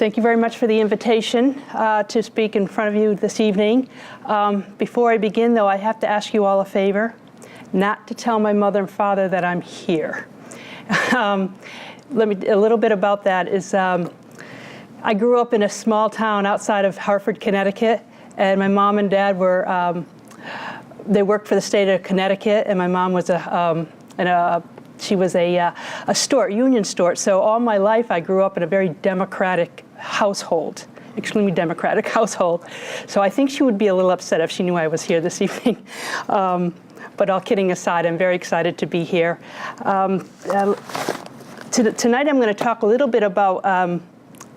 Thank you very much for the invitation to speak in front of you this evening. Before I begin, though, I have to ask you all a favor, not to tell my mother and father that I'm here. A little bit about that is I grew up in a small town outside of Hartford, Connecticut, and my mom and dad were, they worked for the state of Connecticut, and my mom was she was a Stewart, Union Stewart. So all my life I grew up in a very democratic household, extremely democratic household. So I think she would be a little upset if she knew I was here this evening. But all kidding aside, I'm very excited to be here. Tonight I'm going to talk a little bit about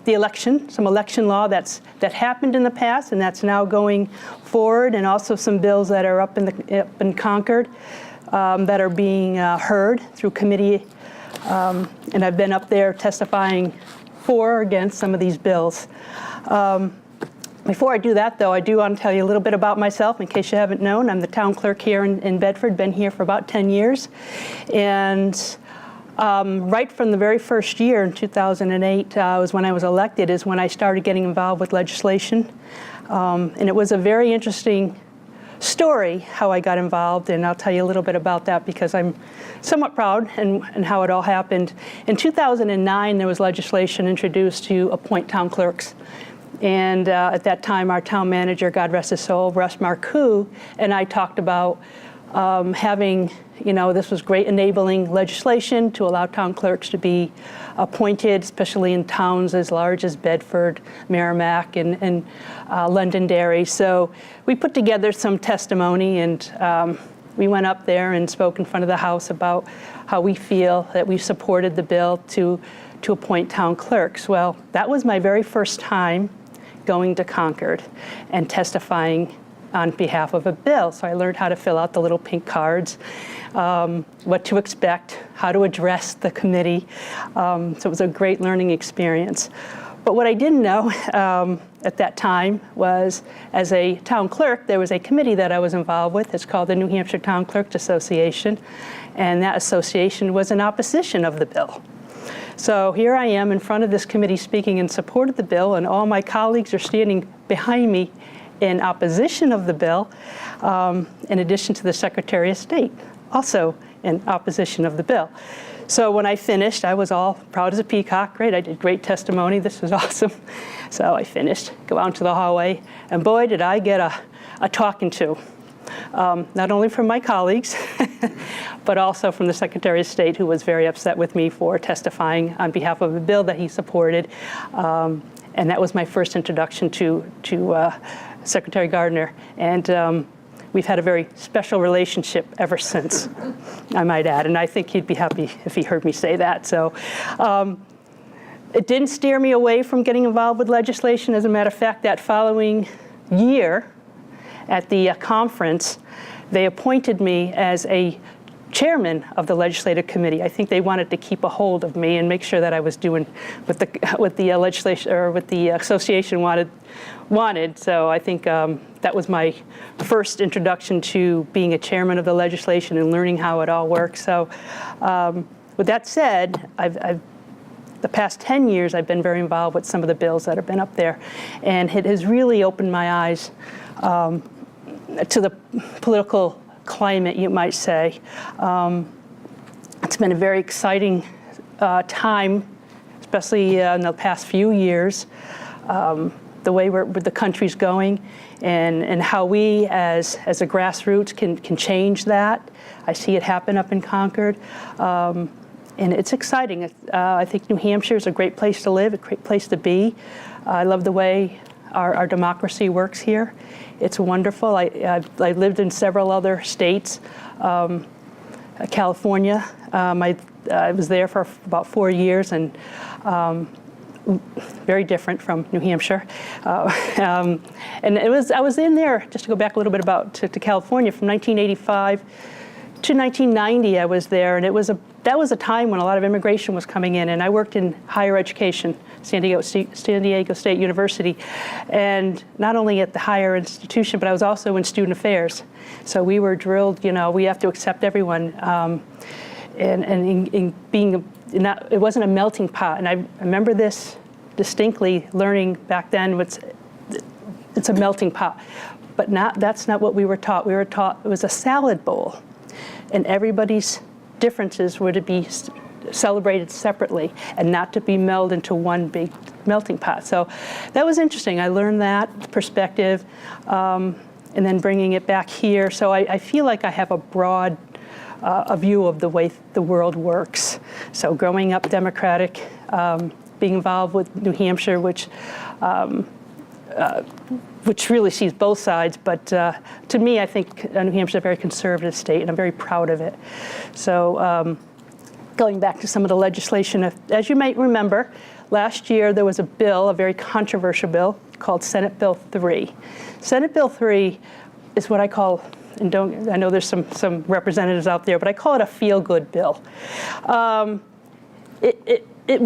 the election, some election law that happened in the past and that's now going forward, and also some bills that are up in Concord that are being heard through committee. And I've been up there testifying for or against some of these bills. Before I do that, though, I do want to tell you a little bit about myself, in case you haven't known. I'm the town clerk here in Bedford, been here for about 10 years. And right from the very first year in 2008 was when I was elected, is when I started getting involved with legislation. And it was a very interesting story how I got involved, and I'll tell you a little bit about that because I'm somewhat proud and how it all happened. In 2009, there was legislation introduced to appoint town clerks. And at that time, our town manager, God rest his soul, Russ Marcoux, and I talked about having, this was great enabling legislation to allow town clerks to be appointed, especially in towns as large as Bedford, Merrimack, and Londonderry. So we put together some testimony, and we went up there and spoke in front of the House about how we feel that we supported the bill to appoint town clerks. Well, that was my very first time going to Concord and testifying on behalf of a bill. So I learned how to fill out the little pink cards, what to expect, how to address the committee. So it was a great learning experience. But what I didn't know at that time was, as a town clerk, there was a committee that I was involved with. It's called the New Hampshire Town Clerks Association. And that association was in opposition of the bill. So here I am in front of this committee speaking in support of the bill, and all my colleagues are standing behind me in opposition of the bill, in addition to the Secretary of State, also in opposition of the bill. So when I finished, I was all proud as a peacock. Great, I did great testimony. This was awesome. So I finished, go out into the hallway, and boy, did I get a talking to. Not only from my colleagues, but also from the Secretary of State, who was very upset with me for testifying on behalf of a bill that he supported. And that was my first introduction to Secretary Gardner. And we've had a very special relationship ever since, I might add. And I think he'd be happy if he heard me say that. So it didn't steer me away from getting involved with legislation. As a matter of fact, that following year at the conference, they appointed me as a chairman of the legislative committee. I think they wanted to keep a hold of me and make sure that I was doing what the legislation or what the association wanted. So I think that was my first introduction to being a chairman of the legislation and learning how it all works. So with that said, the past 10 years I've been very involved with some of the bills that have been up there, and it has really opened my eyes to the political climate, you might say. It's been a very exciting time, especially in the past few years, the way the country's going, and how we as a grassroots can change that. I see it happen up in Concord, and it's exciting. I think New Hampshire is a great place to live, a great place to be. I love the way our democracy works here. It's wonderful. I lived in several other states. California, I was there for about 4 years, and very different from New Hampshire. And I was in there, just to go back a little bit to California, from 1985 to 1990 I was there, and that was a time when a lot of immigration was coming in, and I worked in higher education, San Diego State University, and not only at the higher institution, but I was also in student affairs. So we were drilled, we have to accept everyone, and in being, it wasn't a melting pot. And I remember this distinctly learning back then it's a melting pot. But that's not what we were taught. We were taught it was a salad bowl, and everybody's differences were to be celebrated separately and not to be melded into one big melting pot. So that was interesting. I learned that perspective, and then bringing it back here. So I feel like I have a broad a view of the way the world works. So growing up Democratic, being involved with New Hampshire, which really sees both sides, but to me, I think New Hampshire is a very conservative state, and I'm very proud of it. So going back to some of the legislation, as you might remember, last year there was a bill, a very controversial bill, called Senate Bill 3. Senate Bill 3 is what I call, and I know there's some representatives out there, but I call it a feel-good bill. It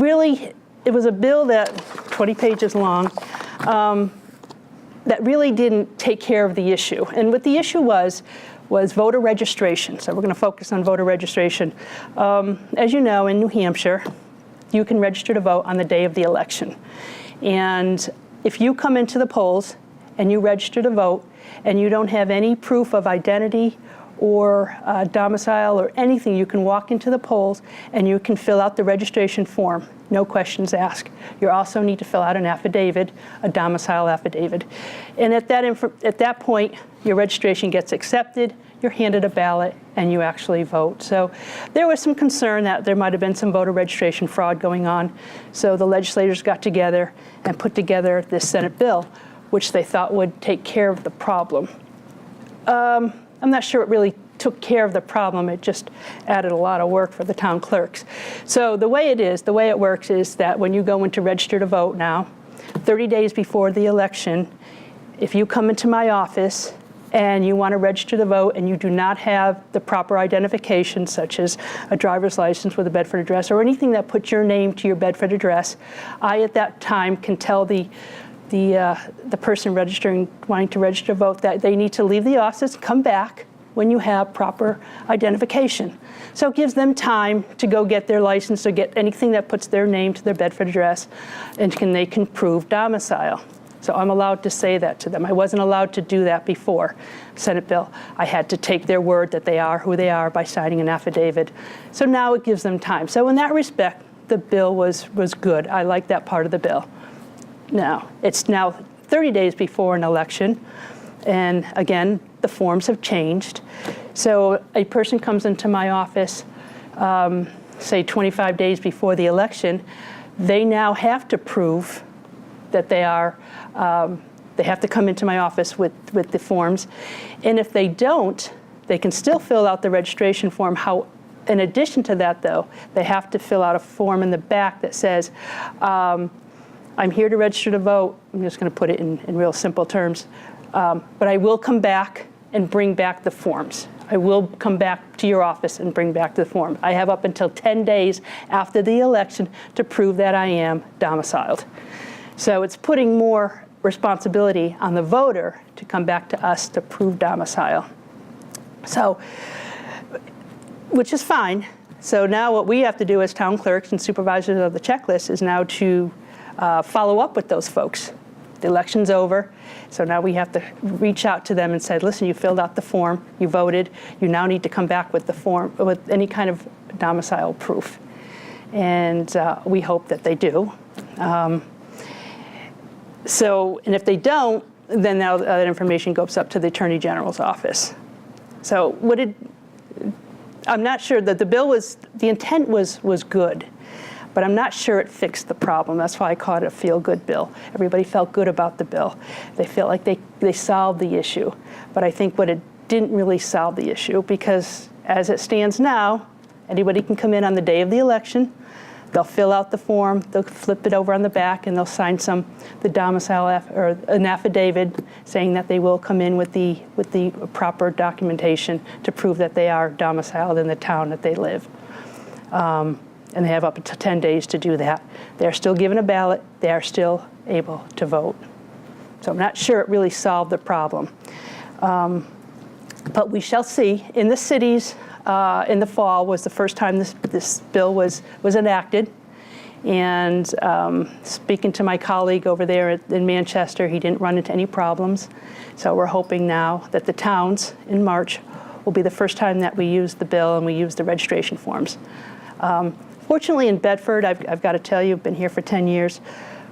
was a bill that 20 pages long, that really didn't take care of the issue. And what the issue was voter registration. So we're going to focus on voter registration. As you know, in New Hampshire, you can register to vote on the day of the election. And if you come into the polls and you register to vote and you don't have any proof of identity or domicile or anything, you can walk into the polls and you can fill out the registration form, no questions asked. You also need to fill out an affidavit, a domicile affidavit. And at that point, your registration gets accepted, you're handed a ballot, and you actually vote. So there was some concern that there might have been some voter registration fraud going on. So the legislators got together and put together this Senate bill, which they thought would take care of the problem. I'm not sure it really took care of the problem. It just added a lot of work for the town clerks. So the way it works is that when you go in to register to vote now, 30 days before the election, if you come into my office and you want to register to vote and you do not have the proper identification, such as a driver's license with a Bedford address or anything that puts your name to your Bedford address, I at that time can tell the person wanting to register to vote that they need to leave the office, come back when you have proper identification. So it gives them time to go get their license or get anything that puts their name to their Bedford address, and they can prove domicile. So I'm allowed to say that to them. I wasn't allowed to do that before Senate bill. I had to take their word that they are who they are by signing an affidavit. So now it gives them time. So in that respect, the bill was good. I like that part of the bill. Now, it's now 30 days before an election, and again, the forms have changed. So a person comes into my office, say 25 days before the election, they now have to prove that they are, they have to come into my office with the forms. And if they don't, they can still fill out the registration form. In addition to that, though, they have to fill out a form in the back that says, I'm here to register to vote. I'm just going to put it in real simple terms. But I will come back and bring back the forms. I will come back to your office and bring back the form. I have up until 10 days after the election to prove that I am domiciled. So it's putting more responsibility on the voter to come back to us to prove domicile. So, which is fine. So now what we have to do as town clerks and supervisors of the checklist is now to follow up with those folks. The election's over, so now we have to reach out to them and say, listen, you filled out the form, you voted, you now need to come back with the form, with any kind of domicile proof. And we hope that they do. And if they don't, then now that information goes up to the Attorney General's office. So I'm not sure that the intent was good. But I'm not sure it fixed the problem. That's why I call it a feel-good bill. Everybody felt good about the bill. They felt like they solved the issue. But I think it didn't really solve the issue, because as it stands now, anybody can come in on the day of the election, they'll fill out the form, they'll flip it over on the back, and they'll sign the domicile or an affidavit saying that they will come in with the proper documentation to prove that they are domiciled in the town that they live. And they have up to 10 days to do that. They're still given a ballot. They are still able to vote. So I'm not sure it really solved the problem. But we shall see. In the cities, in the fall was the first time this bill was enacted. And speaking to my colleague over there in Manchester, he didn't run into any problems. So we're hoping now that the towns in March will be the first time that we use the bill and we use the registration forms. Fortunately in Bedford, I've got to tell you, I've been here for 10 years,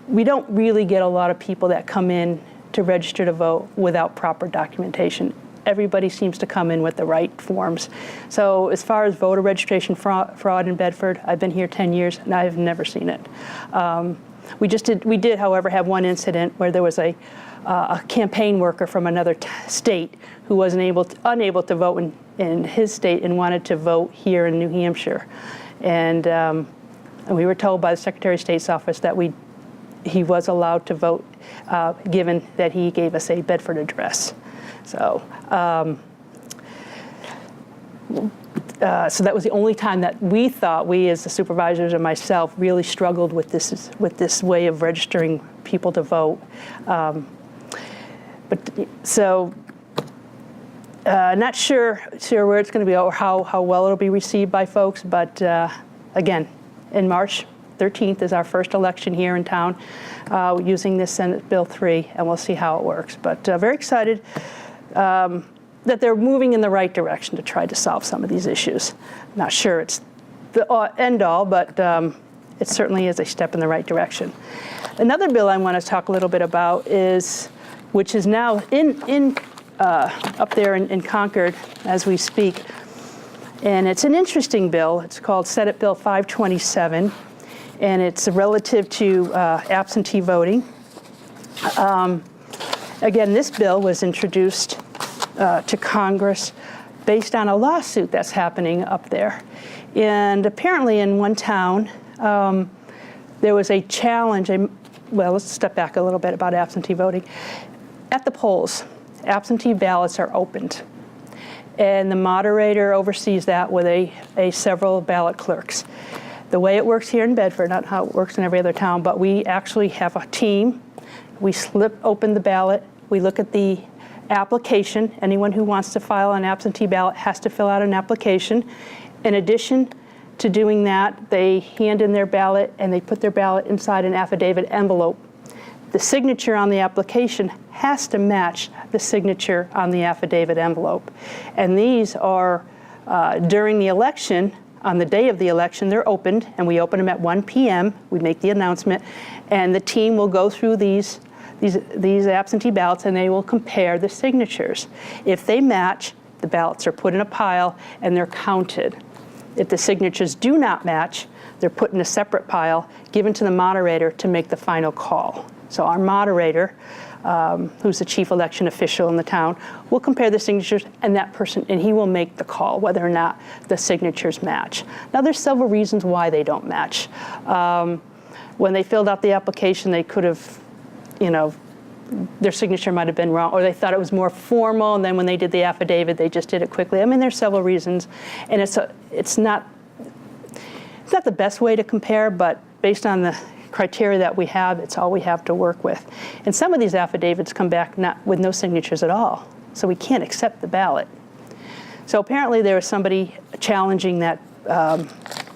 we don't really get a lot of people that come in to register to vote without proper documentation. Everybody seems to come in with the right forms. So as far as voter registration fraud in Bedford, I've been here 10 years and I've never seen it. We did, however, have one incident where there was a campaign worker from another state who was unable to vote in his state and wanted to vote here in New Hampshire. And we were told by the Secretary of State's office that he was allowed to vote, given that he gave us a Bedford address. So that was the only time that we as the supervisors and myself, really struggled with this way of registering people to vote. Not sure where it's going to be or how well it'll be received by folks, but again, in March 13th is our first election here in town using this Senate Bill 3, and we'll see how it works. But very excited that they're moving in the right direction to try to solve some of these issues. Not sure it's the end all, but it certainly is a step in the right direction. Another bill I want to talk a little bit about which is now up there in Concord as we speak, and it's an interesting bill. It's called Senate Bill 527, and it's relative to absentee voting. Again, this bill was introduced to Congress based on a lawsuit that's happening up there. And apparently in one town, there was a challenge. Well, let's step back a little bit about absentee voting. At the polls, absentee ballots are opened. And the moderator oversees that with several ballot clerks. The way it works here in Bedford, not how it works in every other town, but we actually have a team. We slip open the ballot. We look at the application. Anyone who wants to file an absentee ballot has to fill out an application. In addition to doing that, they hand in their ballot and they put their ballot inside an affidavit envelope. The signature on the application has to match the signature on the affidavit envelope. And these are, during the election, on the day of the election, they're opened, and we open them at 1 p.m. We make the announcement, and the team will go through these absentee ballots, and they will compare the signatures. If they match, the ballots are put in a pile, and they're counted. If the signatures do not match, they're put in a separate pile, given to the moderator to make the final call. So our moderator, who's the chief election official in the town, will compare the signatures, and he will make the call whether or not the signatures match. Now, there's several reasons why they don't match. When they filled out the application, they could have, their signature might have been wrong, or they thought it was more formal, and then when they did the affidavit, they just did it quickly. I mean, there's several reasons, and it's not the best way to compare, but based on the criteria that we have, it's all we have to work with. And some of these affidavits come back with no signatures at all, so we can't accept the ballot. So apparently there was somebody challenging that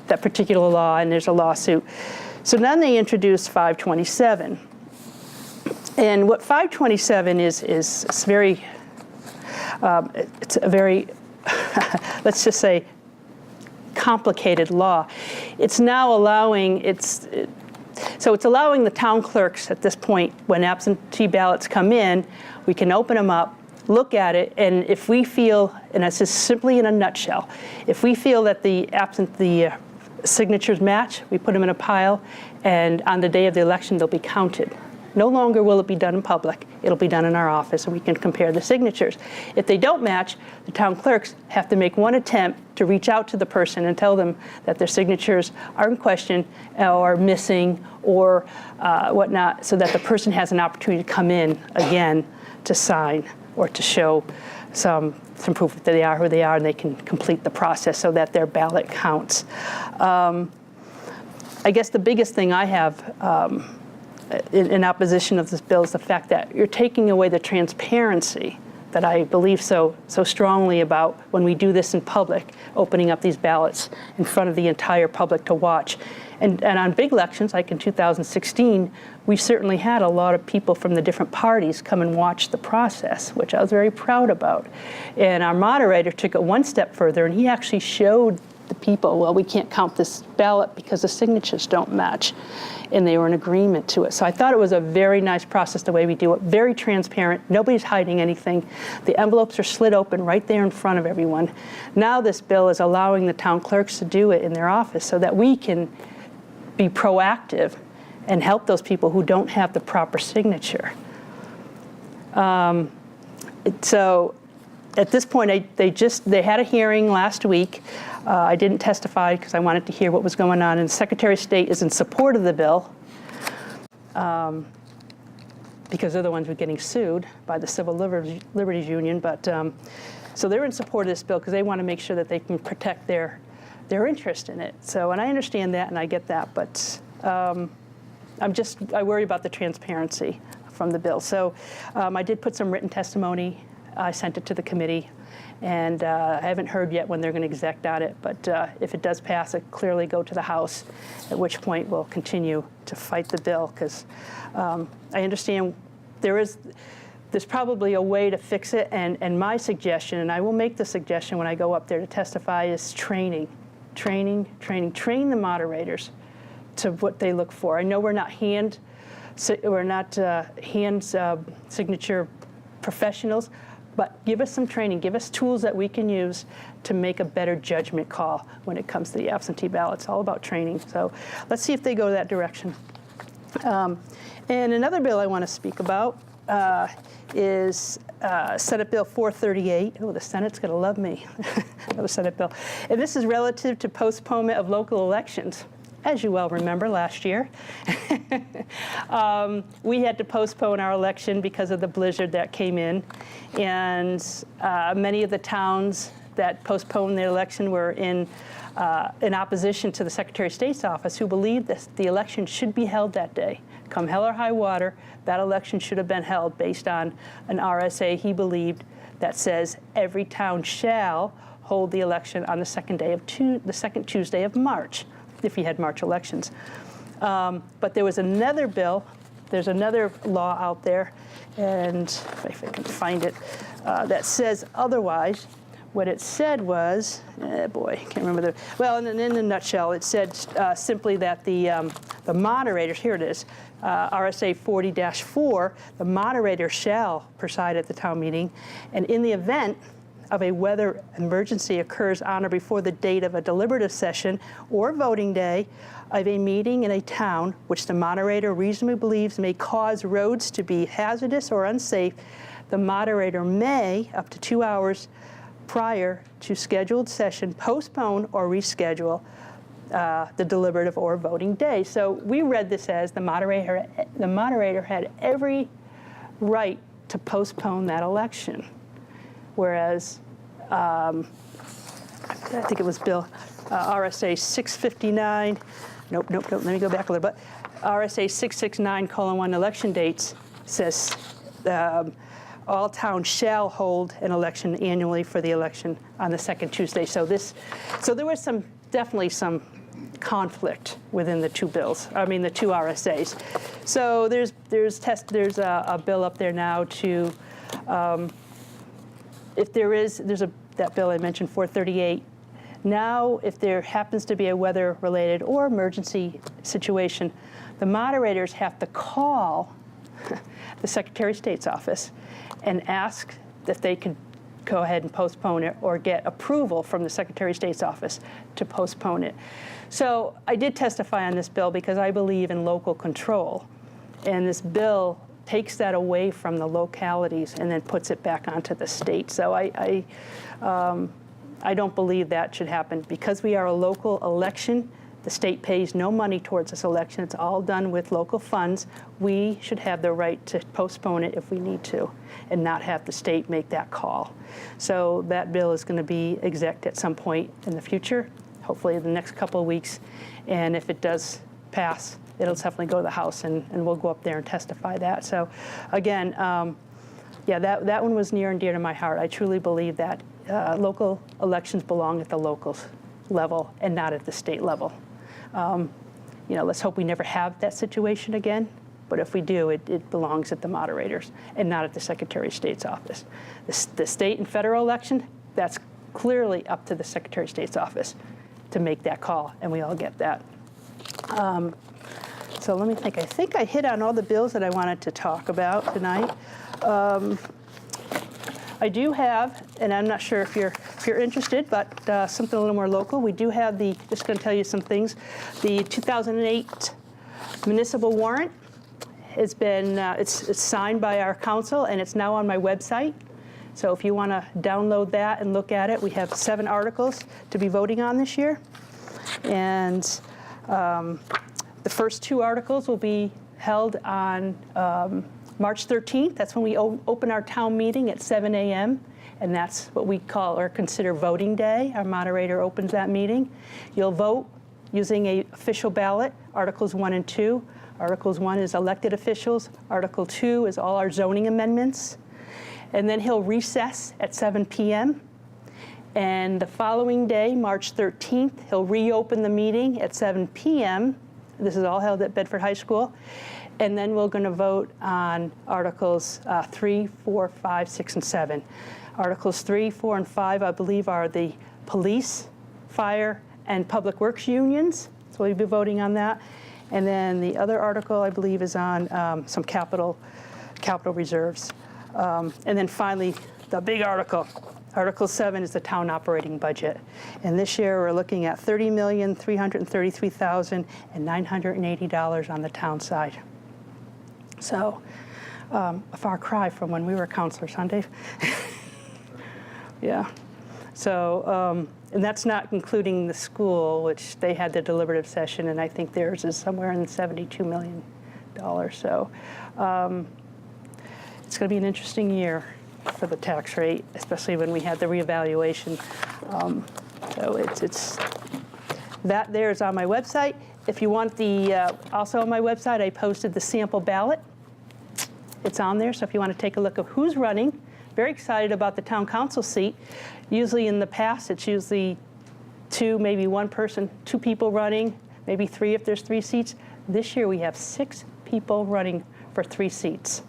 particular law, and there's a lawsuit. So then they introduced 527. And what 527 is it's a very, let's just say, complicated law. It's now allowing, it's allowing the town clerks at this point, when absentee ballots come in, we can open them up, look at it, and if we feel, and this is simply in a nutshell, if we feel that the signatures match, we put them in a pile, and on the day of the election, they'll be counted. No longer will it be done in public. It'll be done in our office, and we can compare the signatures. If they don't match, the town clerks have to make one attempt to reach out to the person and tell them that their signatures are in question or missing or whatnot, so that the person has an opportunity to come in again to sign or to show some proof that they are who they are, and they can complete the process so that their ballot counts. I guess the biggest thing I have in opposition of this bill is the fact that you're taking away the transparency that I believe so strongly about when we do this in public, opening up these ballots in front of the entire public to watch. And on big elections, like in 2016, we certainly had a lot of people from the different parties come and watch the process, which I was very proud about. And our moderator took it one step further, and he actually showed the people, well, we can't count this ballot because the signatures don't match. And they were in agreement to it. So I thought it was a very nice process the way we do it, very transparent. Nobody's hiding anything. The envelopes are slid open right there in front of everyone. Now this bill is allowing the town clerks to do it in their office so that we can be proactive and help those people who don't have the proper signature. So at this point, they had a hearing last week. I didn't testify because I wanted to hear what was going on, and the Secretary of State is in support of the bill because they're the ones who are getting sued by the Civil Liberties Union. But so they're in support of this bill because they want to make sure that they can protect their interest in it. So, and I understand that and I get that, but I worry about the transparency from the bill. So I did put some written testimony. I sent it to the committee, and I haven't heard yet when they're going to exec on it, but if it does pass, it clearly go to the House, at which point we'll continue to fight the bill, because I understand there's probably a way to fix it, and my suggestion, and I will make the suggestion when I go up there to testify, is training. Train the moderators to what they look for. I know we're not hand signature professionals, but give us some training, give us tools that we can use to make a better judgment call when it comes to the absentee ballot. It's all about training. So let's see if they go that direction. And another bill I want to speak about is Senate Bill 438. Oh, the Senate's going to love me. Another Senate bill. And this is relative to postponement of local elections. As you well remember, last year, we had to postpone our election because of the blizzard that came in. And many of the towns that postponed their election were in opposition to the Secretary of State's office, who believed that the election should be held that day. Come hell or high water, that election should have been held based on an RSA he believed that says every town shall hold the election on the second Tuesday of March, if you had March elections. But there was another bill, there's another law out there, and if I can find it, that says otherwise. What it said was, boy, I can't remember well, in a nutshell, it said simply that the moderators, here it is, RSA 40-4, the moderator shall preside at the town meeting, and in the event of a weather emergency occurs on or before the date of a deliberative session or voting day of a meeting in a town which the moderator reasonably believes may cause roads to be hazardous or unsafe, the moderator may, up to 2 hours prior to scheduled session, postpone or reschedule the deliberative or voting day. So we read this as the moderator had every right to postpone that election. Whereas, I think it was Bill RSA 659, nope, let me go back a little bit. RSA 669:1 election dates says all towns shall hold an election annually for the election on the second Tuesday. So there was definitely some conflict within the two bills. I mean, the two RSAs. So there's a bill up there now to. If there's that bill I mentioned, 438. Now, if there happens to be a weather-related or emergency situation, the moderators have to call the Secretary of State's office and ask if they could go ahead and postpone it or get approval from the Secretary of State's office to postpone it. So I did testify on this bill because I believe in local control, and this bill takes that away from the localities and then puts it back onto the state. So I don't believe that should happen. Because we are a local election, the state pays no money towards this election. It's all done with local funds. We should have the right to postpone it if we need to and not have the state make that call. So that bill is going to be exec'd at some point in the future, hopefully in the next couple of weeks. And if it does pass, it'll definitely go to the House, and we'll go up there and testify that. So again, Yeah, that one was near and dear to my heart. I truly believe that local elections belong at the local level and not at the state level. Let's hope we never have that situation again. But if we do, it belongs at the moderators and not at the Secretary of State's office. The state and federal election, that's clearly up to the Secretary of State's office to make that call, and we all get that. So let me think. I think I hit on all the bills that I wanted to talk about tonight. I do have, and I'm not sure if you're interested, but something a little more local. We do have just going to tell you some things. The 2008 municipal warrant has been, it's signed by our council, and it's now on my website. So if you want to download that and look at it, we have 7 articles to be voting on this year. And the first 2 articles will be held on March 13th. That's when we open our town meeting at 7 a.m. And that's what we call or consider voting day. Our moderator opens that meeting. You'll vote using an official ballot, Articles 1 and 2. Articles 1 is elected officials. Article 2 is all our zoning amendments. And then he'll recess at 7 p.m. And the following day, March 13th, he'll reopen the meeting at 7 p.m. This is all held at Bedford High School. And then we're going to vote on Articles 3, 4, 5, 6, and 7. Articles 3, 4, and 5, I believe, are the police, fire, and public works unions. So we'll be voting on that. And then the other article, I believe, is on some capital reserves. And then finally, the big article. Article 7 is the town operating budget. And this year we're looking at $30,333,980 on the town side. So a far cry from when we were counselors, huh, Dave? Yeah. So, and that's not including the school, which they had the deliberative session, and I think theirs is somewhere in $72 million. So it's going to be an interesting year for the tax rate, especially when we had the reevaluation. So it's that there is on my website. If you want also on my website, I posted the sample ballot. It's on there, so if you want to take a look at who's running, very excited about the town council seat. Usually in the past, it's usually 2, maybe 1 person, 2 people running, maybe 3 if there's 3 seats. This year we have 6 people running for 3 seats.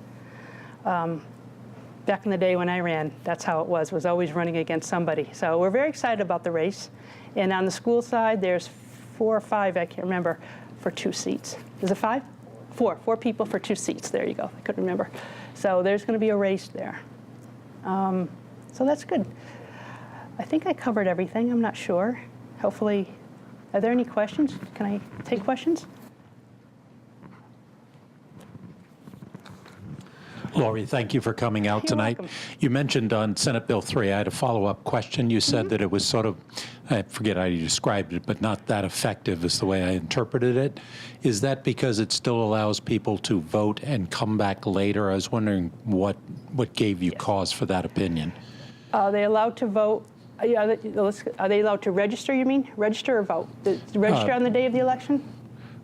Back in the day when I ran, that's how it was always running against somebody. So we're very excited about the race. And on the school side, there's 4 or 5, I can't remember, for 2 seats. Is it 5? 4 people for 2 seats. There you go, I couldn't remember. So there's going to be a race there. So that's good. I think I covered everything, I'm not sure. Hopefully, are there any questions? Can I take questions? Lori, thank you for coming out tonight. Welcome. You mentioned on Senate Bill 3, I had a follow-up question. You said that it was sort of, I forget how you described it, but not that effective is the way I interpreted it. Is that because it still allows people to vote and come back later? I was wondering what gave you cause for that opinion. Are they allowed to vote? Are they allowed to register, you mean? Register or vote? Register on the day of the election?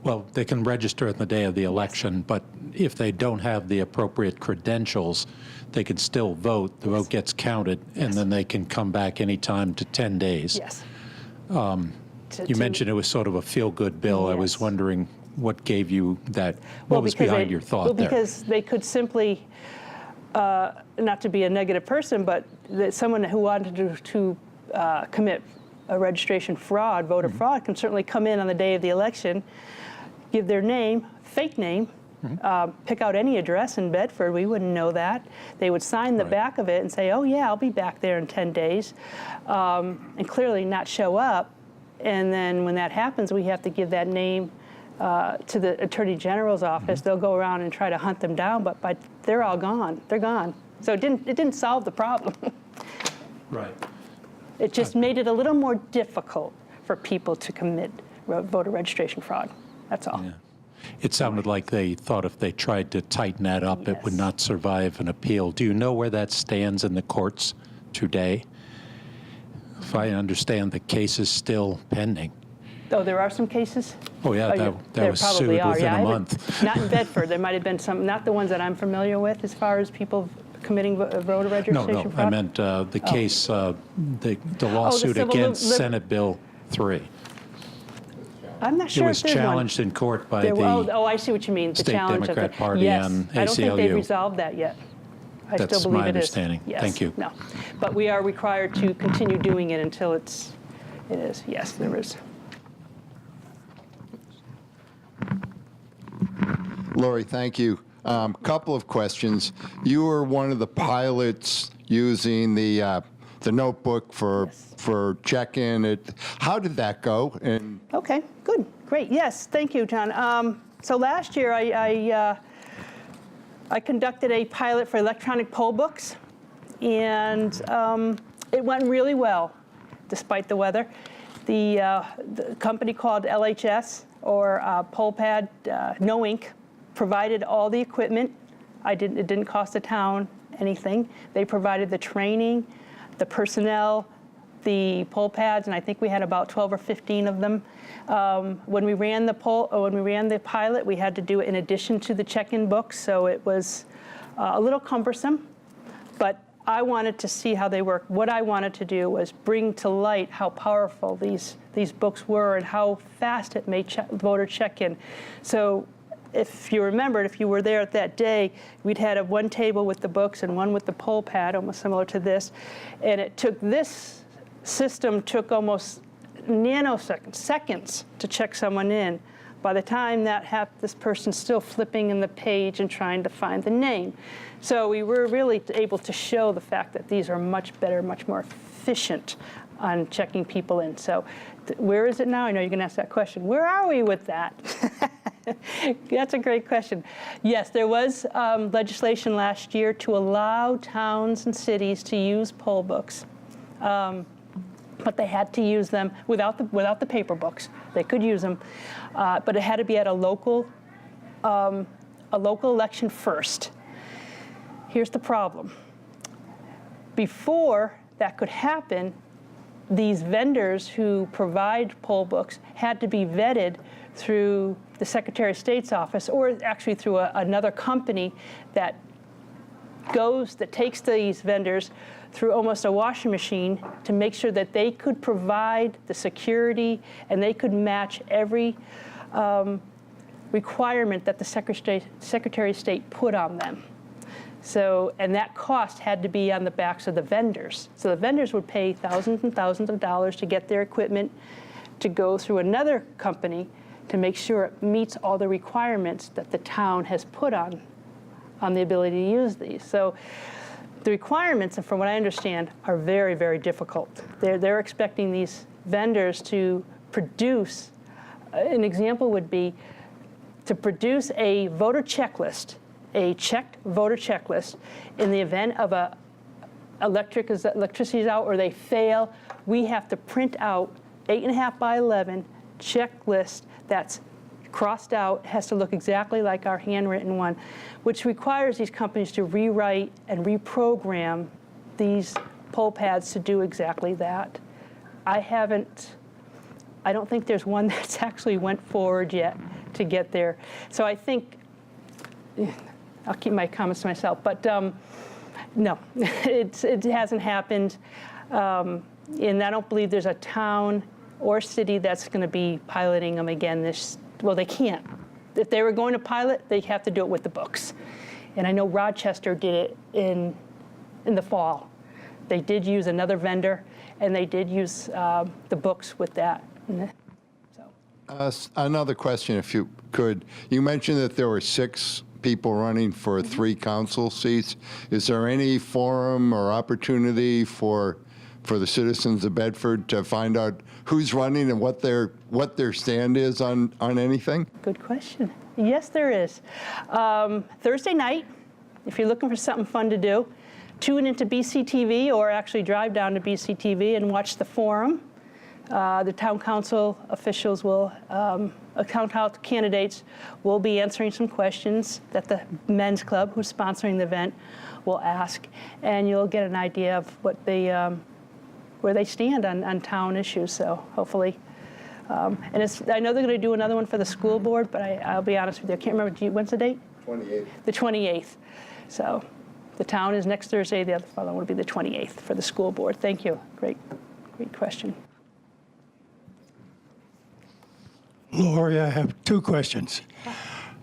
Well, they can register on the day of the election, but if they don't have the appropriate credentials, they can still vote. The vote gets counted, and then they can come back anytime to 10 days. Yes. You mentioned it was sort of a feel-good bill. Yes. I was wondering what gave you that, what was behind your thought there? Well, because they could simply, not to be a negative person, but that someone who wanted to commit a registration fraud, voter fraud, can certainly come in on the day of the election, give their name, fake name, pick out any address in Bedford. We wouldn't know that. They would sign the back of it and say, oh yeah, I'll be back there in 10 days, and clearly not show up. And then when that happens, we have to give that name to the Attorney General's office. They'll go around and try to hunt them down, but they're all gone. They're gone. So it didn't solve the problem. Right. It just made it a little more difficult for people to commit voter registration fraud. That's all. Yeah. It sounded like they thought if they tried to tighten that up, it would not survive an appeal. Do you know where that stands in the courts today? If I understand, the case is still pending. Oh, there are some cases? Oh, yeah, that was sued within a month. Not in Bedford. There might have been some, not the ones that I'm familiar with as far as people committing voter No, registration no, fraud? I meant the case, the lawsuit civil against liv- Senate Bill 3. I'm not It sure was if there's one. challenged in court by Oh, I see what you mean, the State challenge of Democrat it. Party Yes, on I don't think they've ACLU. resolved that yet. I That's still believe my it is. understanding. Yes. Thank you. No, but we are required to continue doing it until it is. Yes, there is. Lori, thank you. Couple of questions. You were one of the pilots using the notebook for check-in. How did that go? And Okay, good, great. Yes, thank you, John. So last year, I conducted a pilot for electronic poll books, and it went really well, despite the weather. The company called LHS, or PollPad, No Ink, provided all the equipment. It didn't cost the town anything. They provided the training, the personnel, the poll pads, and I think we had about 12 or 15 of them. When we ran the pilot, we had to do it in addition to the check-in books, so it was a little cumbersome, but I wanted to see how they work. What I wanted to do was bring to light how powerful these books were and how fast it made voter check-in. So if you remembered, if you were there at that day, we'd had one table with the books and one with the poll pad, almost similar to this, and this system took almost nanoseconds, seconds to check someone in. By the time that happened, this person's still flipping in the page and trying to find the name. So we were really able to show the fact that these are much better, much more efficient on checking people in. So where is it now? I know you're going to ask that question. Where are we with that? That's a great question. Yes, there was legislation last year to allow towns and cities to use poll books. But they had to use them without the paper books. They could use them, but it had to be at a local election first. Here's the problem. Before that could happen, these vendors who provide poll books had to be vetted through the Secretary of State's office, or actually through another company that takes these vendors through almost a washing machine to make sure that they could provide the security and they could match every requirement that the Secretary of State put on them. So, and that cost had to be on the backs of the vendors. So the vendors would pay thousands and thousands of dollars to get their equipment to go through another company to make sure it meets all the requirements that the town has put on the ability to use these. So the requirements, and from what I understand, are very, very difficult. They're expecting these vendors to produce, an example would be to produce a voter checklist, a checked voter checklist in the event of electricity's out or they fail. We have to print out 8.5 by 11 checklist that's crossed out, has to look exactly like our handwritten one, which requires these companies to rewrite and reprogram these poll pads to do exactly that. I don't think there's one that's actually went forward yet to get there. So I think, I'll keep my comments to myself, but no, it hasn't happened. And I don't believe there's a town or city that's going to be piloting them again well, they can't. If they were going to pilot, they have to do it with the books. And I know Rochester did it in the fall. They did use another vendor, and they did use the books with that. So. Another question, if you could. You mentioned that there were 6 people running for 3 council seats. Is there any forum or opportunity for the citizens of Bedford to find out who's running and what their stand is on anything? Good question. Yes, there is. Thursday night, if you're looking for something fun to do, tune into BCTV or actually drive down to BCTV and watch the forum. The town council officials town council candidates will be answering some questions that the men's club, who's sponsoring the event, will ask, and you'll get an idea of what where they stand on town issues. So hopefully, and I know they're going to do another one for the school board, but I'll be honest with you, I can't remember. When's the date? 28th. The 28th. So The town is next Thursday. The other following would be the 28th for the school board. Thank you. Great question. Lori, I have two questions.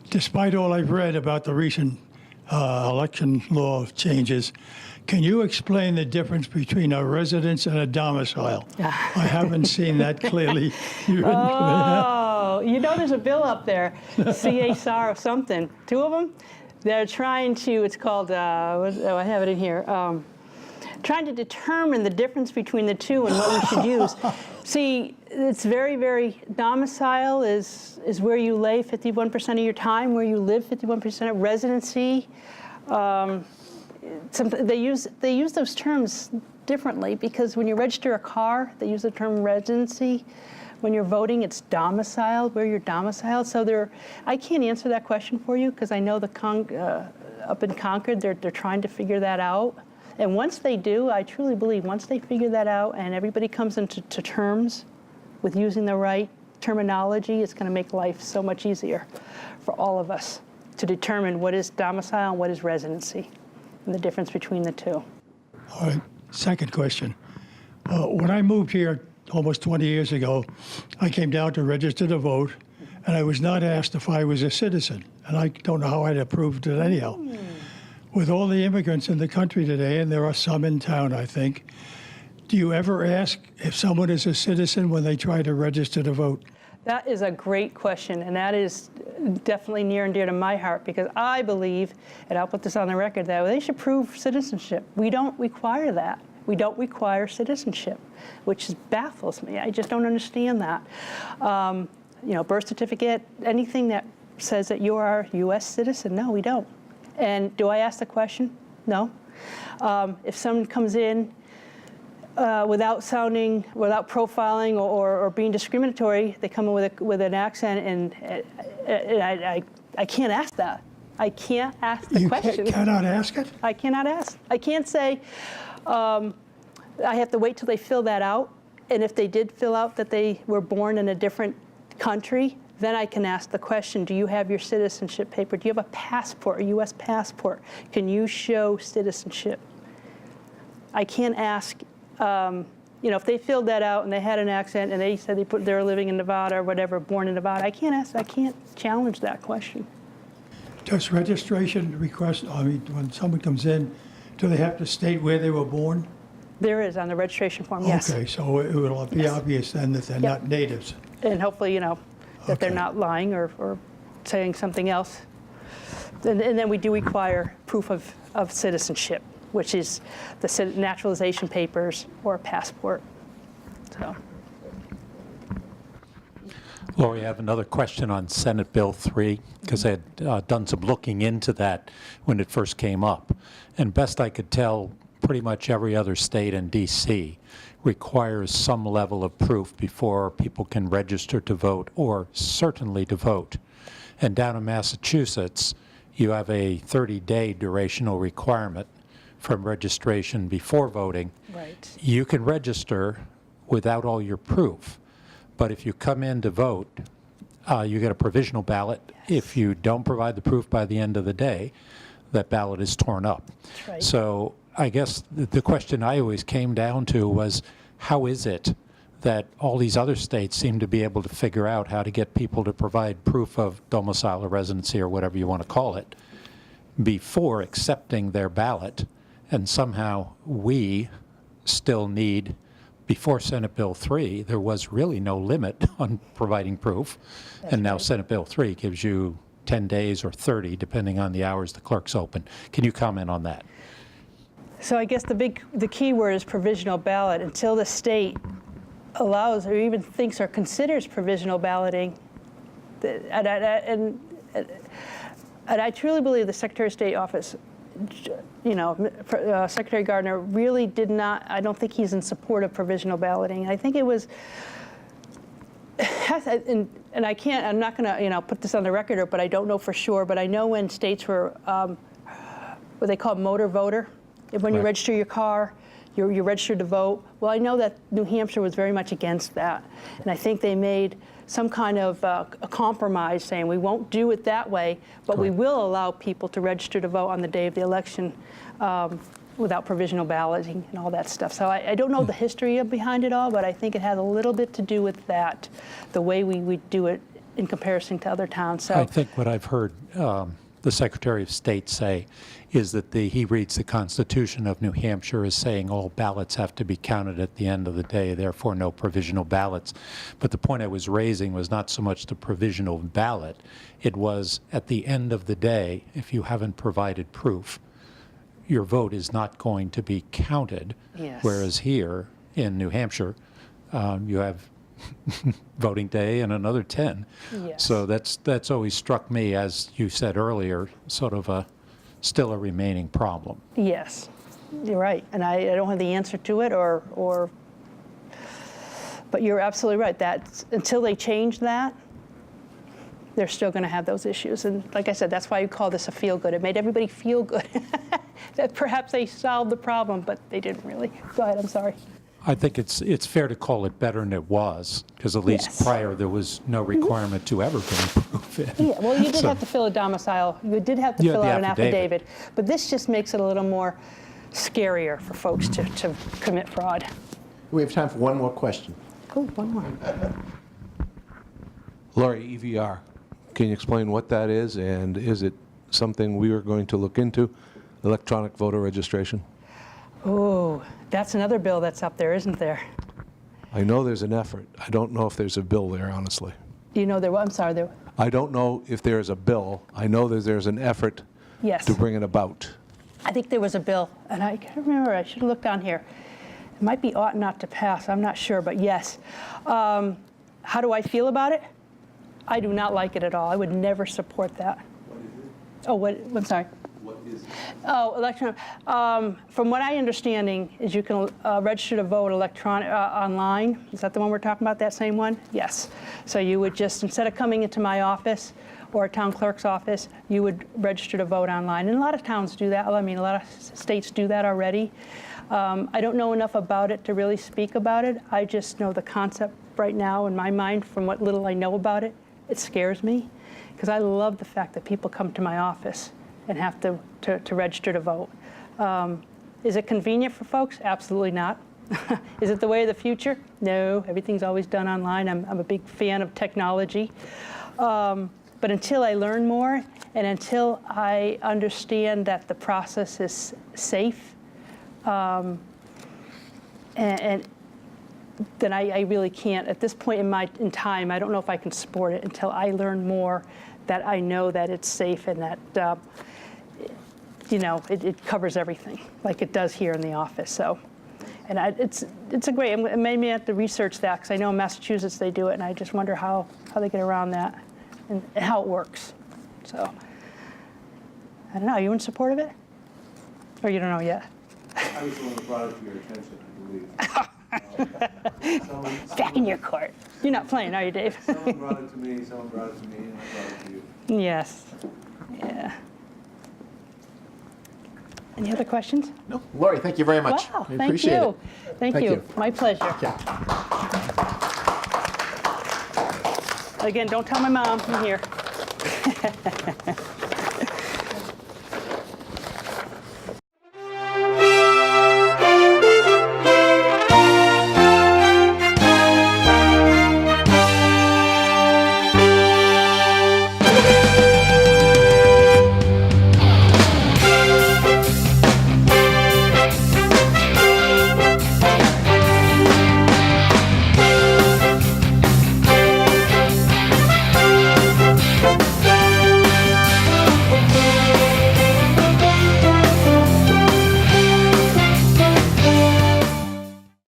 Despite all I've read about the recent election law changes, can you explain the difference between a residence and a domicile? I haven't seen that clearly. Oh, you know there's a bill up there, CSR or something. Two of them? They're trying to, it's called, I have it in here, trying to determine the difference between the two and what we should use. See, it's very, domicile is where you lay 51% of your time, where you live 51% of residency. They use those terms differently because when you register a car, they use the term residency. When you're voting, it's domiciled, where you're domiciled. So I can't answer that question for you because I know up in Concord, they're trying to figure that out. And once they do, I truly believe once they figure that out and everybody comes into terms with using the right terminology, it's going to make life so much easier for all of us to determine what is domicile and what is residency and the difference between the two. All right, second question. When I moved here almost 20 years ago, I came down to register to vote, and I was not asked if I was a citizen, and I don't know how I'd approved it anyhow. With all the immigrants in the country today, and there are some in town, I think, do you ever ask if someone is a citizen when they try to register to vote? That is a great question, and that is definitely near and dear to my heart because I believe, and I'll put this on the record, that they should prove citizenship. We don't require that. We don't require citizenship, which baffles me. I just don't understand that. Birth certificate, anything that says that you are a U.S. citizen, no, we don't. And do I ask the question? No. If someone comes in without profiling or being discriminatory, they come in with an accent, and I can't ask that. I can't ask the question. You cannot ask it? I cannot ask. I can't say, I have to wait till they fill that out. And if they did fill out that they were born in a different country, then I can ask the question, do you have your citizenship paper? Do you have a passport, a U.S. passport? Can you show citizenship? I can't ask, if they filled that out and they had an accent and they said they were living in Nevada or whatever, born in Nevada, I can't challenge that question. Does registration request, when someone comes in, do they have to state where they were born? There is on the registration form, yes. Okay, so it will be obvious then that they're not natives. And hopefully, that they're not lying or saying something else. And then we do require proof of citizenship, which is the naturalization papers or a passport. So. Lori, I have another question on Senate Bill 3, because I had done some looking into that when it first came up. And best I could tell, pretty much every other state in D.C. requires some level of proof before people can register to vote or certainly to vote. And down in Massachusetts, you have a 30-day durational requirement from registration before voting. Right. You can register without all your proof. But if you come in to vote, you get a provisional ballot. Yes. If you don't provide the proof by the end of the day, that ballot is torn up. That's right. So I guess the question I always came down to was, how is it that all these other states seem to be able to figure out how to get people to provide proof of domicile or residency or whatever you want to call it before accepting their ballot, and somehow we still need, before Senate Bill 3, there was really no limit on providing proof. That's and now right. Senate Bill 3 gives you 10 days or 30, depending on the hours the clerk's open. Can you comment on that? So I guess the key word is provisional ballot. Until the state allows or even thinks or considers provisional balloting, and I truly believe the Secretary of State office, Secretary Gardner really did not, I don't think he's in support of provisional balloting. I think it was, and I'm not going to, put this on the record, but I don't know for sure, but I know when states were, what they call motor voter, when you register your car, you're registered to vote. Well, I know that New Hampshire was very much against that. And I think they made some kind of a compromise saying we won't do it that way, but we Correct. will allow people to register to vote on the day of the election without provisional balloting and all that stuff. So I don't know the history behind it all, but I think it has a little bit to do with that, the way we do it in comparison to other towns. So I think what I've heard the Secretary of State say is that he reads the Constitution of New Hampshire as saying all ballots have to be counted at the end of the day, therefore no provisional ballots. But the point I was raising was not so much the provisional ballot, it was at the end of the day, if you haven't provided proof, your vote is not going to be counted. Yes. Whereas here in New Hampshire, you have voting day and another 10. Yes. So that's always struck me, as you said earlier, sort of still a remaining problem. yes, you're right. And I don't have the answer to it but you're absolutely right. That until they change that, they're still going to have those issues. And like I said, that's why you call this a feel-good. It made everybody feel good that perhaps they solved the problem, but they didn't really. Go ahead, I'm sorry. I think it's fair to call it better than it was, because at least Yes. prior there was no requirement to ever bring proof in. Yeah, well, you did So- have to fill a domicile. You did have to You had fill the out an affidavit. affidavit. But this just makes it a little more scarier for folks to commit fraud. We have time for one more question. Oh, one more. Lori, EVR, can you explain what that is, and is it something we are going to look into, electronic voter registration? Oh, that's another bill that's up there, isn't there? I know there's an effort. I don't know if there's a bill there, honestly. You know, I'm sorry, there. I don't know if there's a bill. I know that there's an effort Yes. to bring it about. I think there was a bill, and I can't remember. I should have looked on here. It might be ought not to pass. I'm not sure, but yes. How do I feel about it? I do not like it at all. I would never support that. What is it? Oh, what? I'm sorry. What is it? Oh, electronic. From what I understanding is you can register to vote electronic online. Is that the one we're talking about? That same one? Yes. So you would just, instead of coming into my office or a town clerk's office, you would register to vote online. And a lot of towns do that. I mean, a lot of states do that already. I don't know enough about it to really speak about it. I just know the concept right now in my mind, from what little I know about it, it scares me because I love the fact that people come to my office and have to register to vote. Is it convenient for folks? Absolutely not. Is it the way of the future? No, everything's always done online. I'm a big fan of technology. But until I learn more and until I understand that the process is safe, and then I really can't. At this point in time, I don't know if I can support it until I learn more, that I know that it's safe and that it covers everything like it does here in the office. So, and it's a great. It made me have to research that because I know in Massachusetts they do it, and I just wonder how they get around that and how it works. So, I don't know. Are you in support of it, or you don't know yet? I was the one who brought it to your attention, I believe. Back in your court. You're not playing, are you, Dave? Someone brought it to me, and I brought it to you. Yes. Yeah. Any other questions? No, Lori, thank you very much. Wow, We thank appreciate you. it. Thank you. My pleasure. Again, don't tell my mom I'm here.